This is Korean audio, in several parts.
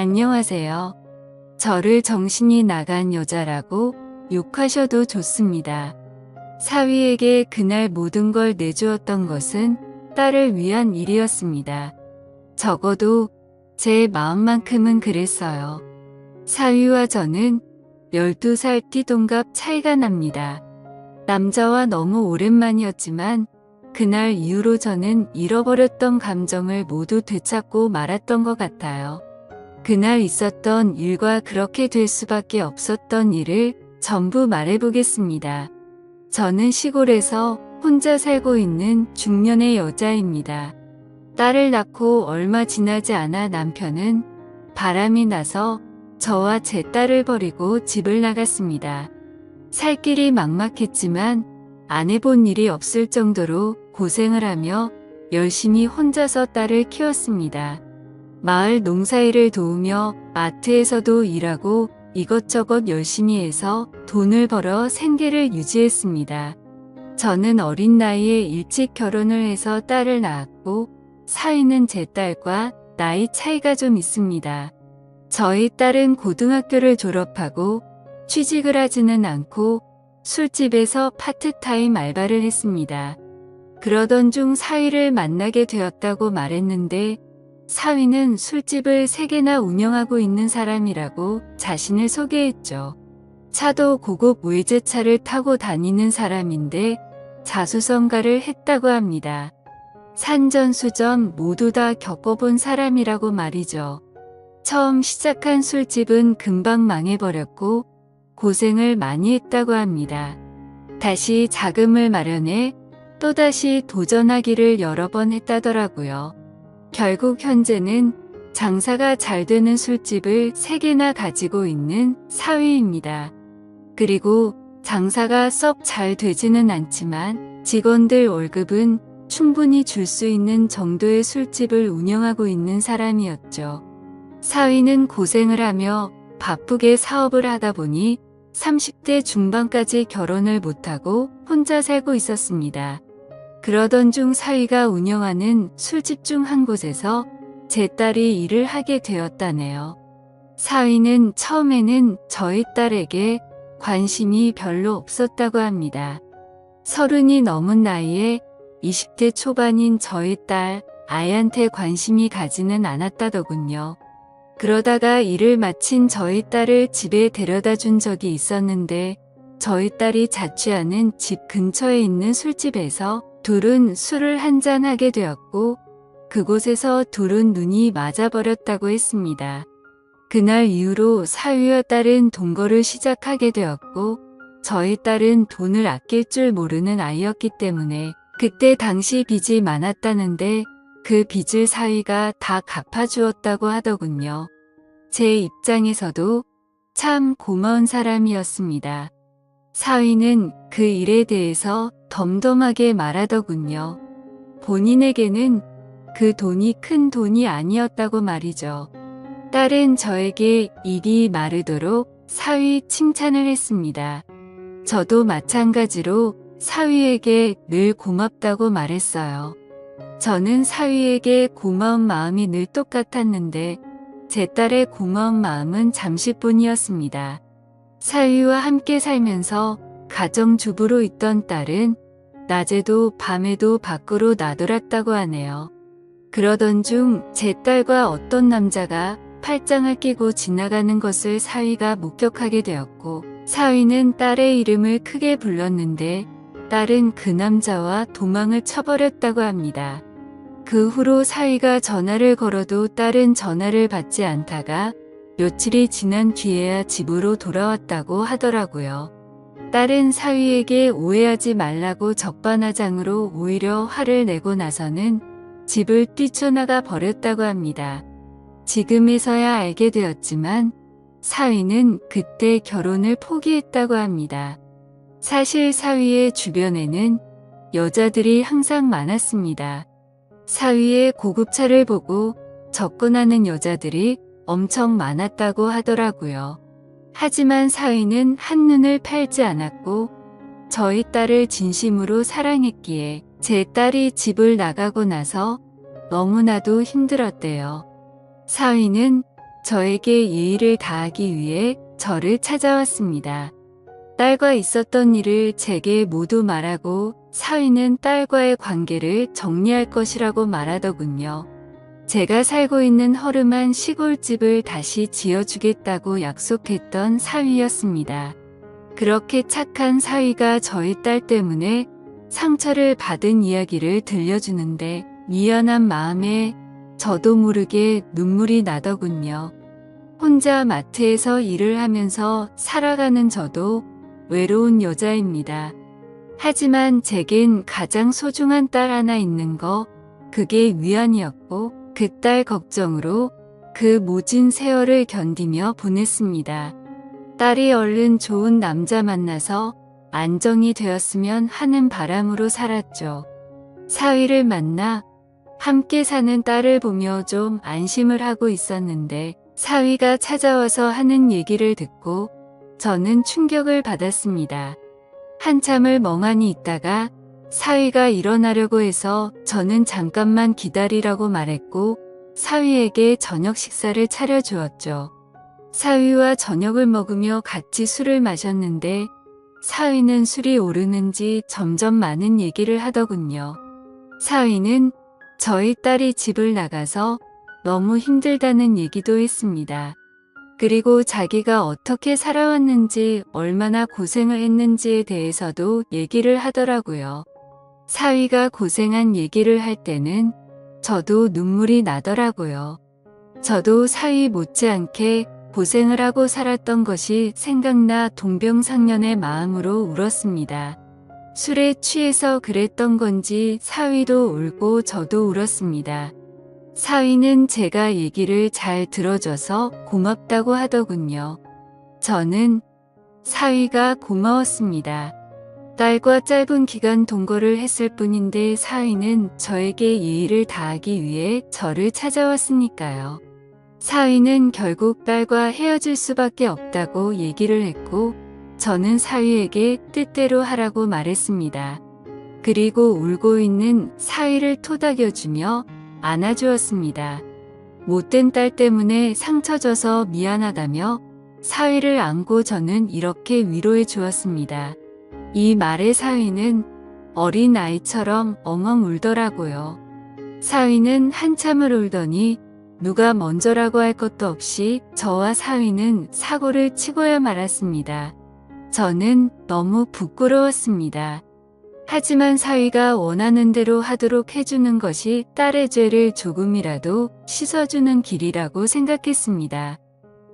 안녕하세요. 저를 정신이 나간 여자라고 욕하셔도 좋습니다. 사위에게 그날 모든 걸 내주었던 것은 딸을 위한 일이었습니다. 적어도 제 마음만큼은 그랬어요. 사위와 저는 12살 띠동갑 차이가 납니다. 남자와 너무 오랜만이었지만 그날 이후로 저는 잃어버렸던 감정을 모두 되찾고 말았던 것 같아요. 그날 있었던 일과 그렇게 될 수밖에 없었던 일을 전부 말해보겠습니다. 저는 시골에서 혼자 살고 있는 중년의 여자입니다. 딸을 낳고 얼마 지나지 않아 남편은 바람이 나서 저와 제 딸을 버리고 집을 나갔습니다. 살 길이 막막했지만 안 해본 일이 없을 정도로 고생을 하며 열심히 혼자서 딸을 키웠습니다. 마을 농사일을 도우며 마트에서도 일하고 이것저것 열심히 해서 돈을 벌어 생계를 유지했습니다. 저는 어린 나이에 일찍 결혼을 해서 딸을 낳았고 사위는 제 딸과 나이 차이가 좀 있습니다. 저희 딸은 고등학교를 졸업하고 취직을 하지는 않고 술집에서 파트타임 알바를 했습니다. 그러던 중 사위를 만나게 되었다고 말했는데 사위는 술집을 3개나 운영하고 있는 사람이라고 자신을 소개했죠. 차도 고급 외제차를 타고 다니는 사람인데 자수성가를 했다고 합니다. 산전수전 모두 다 겪어본 사람이라고 말이죠. 처음 시작한 술집은 금방 망해버렸고 고생을 많이 했다고 합니다. 다시 자금을 마련해 또다시 도전하기를 여러 번 했다더라고요. 결국 현재는 장사가 잘 되는 술집을 3개나 가지고 있는 사위입니다. 그리고 장사가 썩 잘 되지는 않지만 직원들 월급은 충분히 줄 수 있는 정도의 술집을 운영하고 있는 사람이었죠. 사위는 고생을 하며 바쁘게 사업을 하다 보니 30대 중반까지 결혼을 못하고 혼자 살고 있었습니다. 그러던 중 사위가 운영하는 술집 중 한 곳에서 제 딸이 일을 하게 되었다네요. 사위는 처음에는 저희 딸에게 관심이 별로 없었다고 합니다. 30이 넘은 나이에 20대 초반인 저희 딸 아이한테 관심이 가지는 않았다더군요. 그러다가 일을 마친 저희 딸을 집에 데려다 준 적이 있었는데 저희 딸이 자취하는 집 근처에 있는 술집에서 둘은 술을 한잔하게 되었고 그곳에서 둘은 눈이 맞아버렸다고 했습니다. 그날 이후로 사위와 딸은 동거를 시작하게 되었고 저희 딸은 돈을 아낄 줄 모르는 아이였기 때문에 그때 당시 빚이 많았다는데 그 빚을 사위가 다 갚아주었다고 하더군요. 제 입장에서도 참 고마운 사람이었습니다. 사위는 그 일에 대해서 덤덤하게 말하더군요. 본인에게는 그 돈이 큰 돈이 아니었다고 말이죠. 딸은 저에게 입이 마르도록 사위 칭찬을 했습니다. 저도 마찬가지로 사위에게 늘 고맙다고 말했어요. 저는 사위에게 고마운 마음이 늘 똑같았는데 제 딸의 고마운 마음은 잠시뿐이었습니다. 사위와 함께 살면서 가정주부로 있던 딸은 낮에도 밤에도 밖으로 나돌았다고 하네요. 그러던 중 제 딸과 어떤 남자가 팔짱을 끼고 지나가는 것을 사위가 목격하게 되었고 사위는 딸의 이름을 크게 불렀는데 딸은 그 남자와 도망을 쳐버렸다고 합니다. 그 후로 사위가 전화를 걸어도 딸은 전화를 받지 않다가 며칠이 지난 뒤에야 집으로 돌아왔다고 하더라고요. 딸은 사위에게 오해하지 말라고 적반하장으로 오히려 화를 내고 나서는 집을 뛰쳐나가 버렸다고 합니다. 지금에서야 알게 되었지만 사위는 그때 결혼을 포기했다고 합니다. 사실 사위의 주변에는 여자들이 항상 많았습니다. 사위의 고급차를 보고 접근하는 여자들이 엄청 많았다고 하더라고요. 하지만 사위는 한눈을 팔지 않았고 저희 딸을 진심으로 사랑했기에 제 딸이 집을 나가고 나서 너무나도 힘들었대요. 사위는 저에게 예의를 다하기 위해 저를 찾아왔습니다. 딸과 있었던 일을 제게 모두 말하고 사위는 딸과의 관계를 정리할 것이라고 말하더군요. 제가 살고 있는 허름한 시골집을 다시 지어주겠다고 약속했던 사위였습니다. 그렇게 착한 사위가 저희 딸 때문에 상처를 받은 이야기를 들려주는데 미안한 마음에 저도 모르게 눈물이 나더군요. 혼자 마트에서 일을 하면서 살아가는 저도 외로운 여자입니다. 하지만 제겐 가장 소중한 딸 하나 있는 거, 그게 위안이었고 그 딸 걱정으로 그 모진 세월을 견디며 보냈습니다. 딸이 얼른 좋은 남자 만나서 안정이 되었으면 하는 바람으로 살았죠. 사위를 만나 함께 사는 딸을 보며 좀 안심을 하고 있었는데 사위가 찾아와서 하는 얘기를 듣고 저는 충격을 받았습니다. 한참을 멍하니 있다가 사위가 일어나려고 해서 저는 잠깐만 기다리라고 말했고 사위에게 저녁 식사를 차려주었죠. 사위와 저녁을 먹으며 같이 술을 마셨는데 사위는 술이 오르는지 점점 많은 얘기를 하더군요. 사위는 저희 딸이 집을 나가서 너무 힘들다는 얘기도 했습니다. 그리고 자기가 어떻게 살아왔는지 얼마나 고생을 했는지에 대해서도 얘기를 하더라고요. 사위가 고생한 얘기를 할 때는 저도 눈물이 나더라고요. 저도 사위 못지않게 고생을 하고 살았던 것이 생각나 동병상련의 마음으로 울었습니다. 술에 취해서 그랬던 건지 사위도 울고 저도 울었습니다. 사위는 제가 얘기를 잘 들어줘서 고맙다고 하더군요. 저는 사위가 고마웠습니다. 딸과 짧은 기간 동거를 했을 뿐인데 사위는 저에게 예의를 다하기 위해 저를 찾아왔으니까요. 사위는 결국 딸과 헤어질 수밖에 없다고 얘기를 했고 저는 사위에게 뜻대로 하라고 말했습니다. 그리고 울고 있는 사위를 토닥여주며 안아주었습니다. 못된 딸 때문에 상처 줘서 미안하다며 사위를 안고 저는 이렇게 위로해 주었습니다. 이 말에 사위는 어린 아이처럼 엉엉 울더라고요. 사위는 한참을 울더니 누가 먼저라고 할 것도 없이 저와 사위는 사고를 치고야 말았습니다. 저는 너무 부끄러웠습니다. 하지만 사위가 원하는 대로 하도록 해주는 것이 딸의 죄를 조금이라도 씻어주는 길이라고 생각했습니다.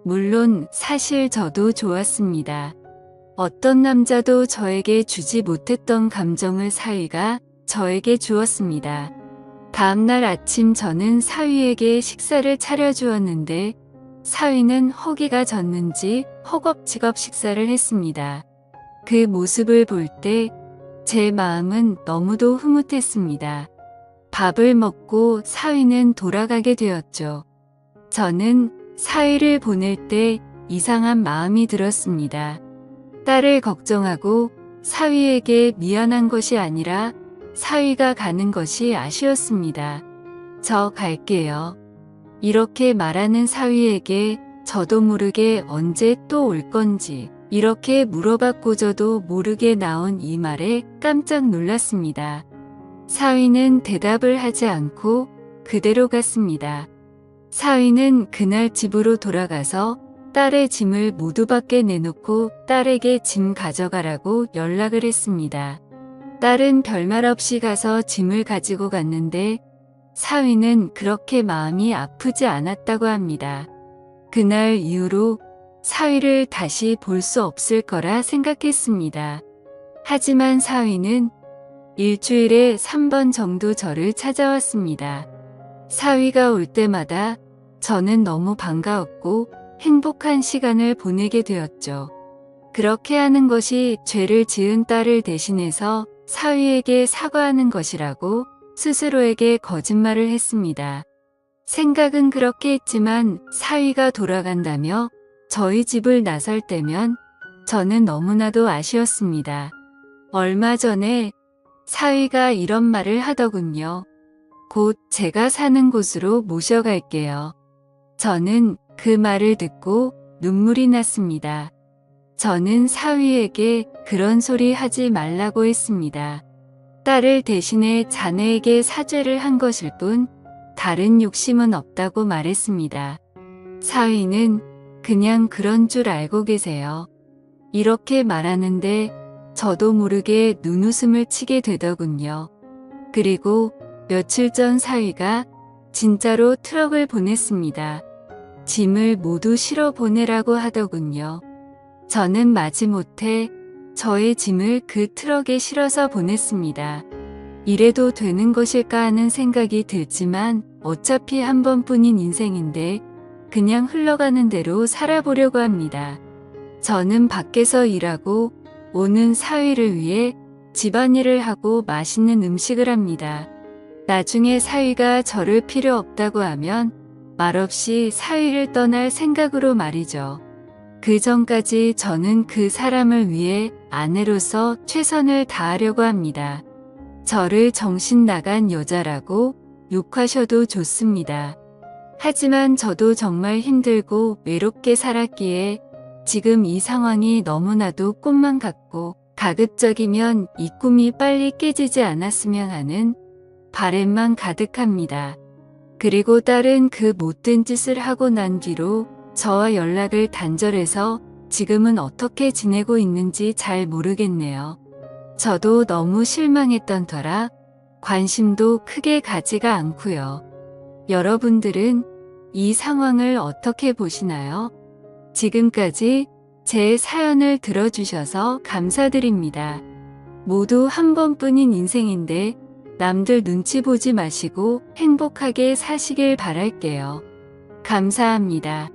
물론 사실 저도 좋았습니다. 어떤 남자도 저에게 주지 못했던 감정을 사위가 저에게 주었습니다. 다음날 아침 저는 사위에게 식사를 차려주었는데 사위는 허기가 졌는지 허겁지겁 식사를 했습니다. 그 모습을 볼 때 제 마음은 너무도 흐뭇했습니다. 밥을 먹고 사위는 돌아가게 되었죠. 저는 사위를 보낼 때 이상한 마음이 들었습니다. 딸을 걱정하고 사위에게 미안한 것이 아니라 사위가 가는 것이 아쉬웠습니다. 저 갈게요. 이렇게 말하는 사위에게 저도 모르게 언제 또 올 건지 이렇게 물어봤고저도 모르게 나온 이 말에 깜짝 놀랐습니다. 사위는 대답을 하지 않고 그대로 갔습니다. 사위는 그날 집으로 돌아가서 딸의 짐을 모두 밖에 내놓고 딸에게 짐 가져가라고 연락을 했습니다. 딸은 별말 없이 가서 짐을 가지고 갔는데 사위는 그렇게 마음이 아프지 않았다고 합니다. 그날 이후로 사위를 다시 볼 수 없을 거라 생각했습니다. 하지만 사위는 일주일에 3번 정도 저를 찾아왔습니다. 사위가 올 때마다 저는 너무 반가웠고 행복한 시간을 보내게 되었죠. 그렇게 하는 것이 죄를 지은 딸을 대신해서 사위에게 사과하는 것이라고 스스로에게 거짓말을 했습니다. 생각은 그렇게 했지만 사위가 돌아간다며 저희 집을 나설 때면 저는 너무나도 아쉬웠습니다. 얼마 전에 사위가 이런 말을 하더군요. 곧 제가 사는 곳으로 모셔갈게요. 저는 그 말을 듣고 눈물이 났습니다. 저는 사위에게 그런 소리 하지 말라고 했습니다. 딸을 대신해 자네에게 사죄를 한 것일 뿐 다른 욕심은 없다고 말했습니다. 사위는 그냥 그런 줄 알고 계세요. 이렇게 말하는데 저도 모르게 눈웃음을 치게 되더군요. 그리고 며칠 전 사위가 진짜로 트럭을 보냈습니다. 짐을 모두 실어 보내라고 하더군요. 저는 마지못해 저의 짐을 그 트럭에 실어서 보냈습니다. 이래도 되는 것일까 하는 생각이 들지만 어차피 한 번뿐인 인생인데 그냥 흘러가는 대로 살아보려고 합니다. 저는 밖에서 일하고 오는 사위를 위해 집안일을 하고 맛있는 음식을 합니다. 나중에 사위가 저를 필요 없다고 하면 말없이 사위를 떠날 생각으로 말이죠. 그 전까지 저는 그 사람을 위해 아내로서 최선을 다하려고 합니다. 저를 정신 나간 여자라고 욕하셔도 좋습니다. 하지만 저도 정말 힘들고 외롭게 살았기에 지금 이 상황이 너무나도 꿈만 같고 가급적이면 이 꿈이 빨리 깨지지 않았으면 하는 바램만 가득합니다. 그리고 딸은 그 못된 짓을 하고 난 뒤로 저와 연락을 단절해서 지금은 어떻게 지내고 있는지 잘 모르겠네요. 저도 너무 실망했던 터라 관심도 크게 가지가 않고요. 여러분들은 이 상황을 어떻게 보시나요? 지금까지 제 사연을 들어주셔서 감사드립니다. 모두 한 번뿐인 인생인데 남들 눈치 보지 마시고 행복하게 사시길 바랄게요. 감사합니다.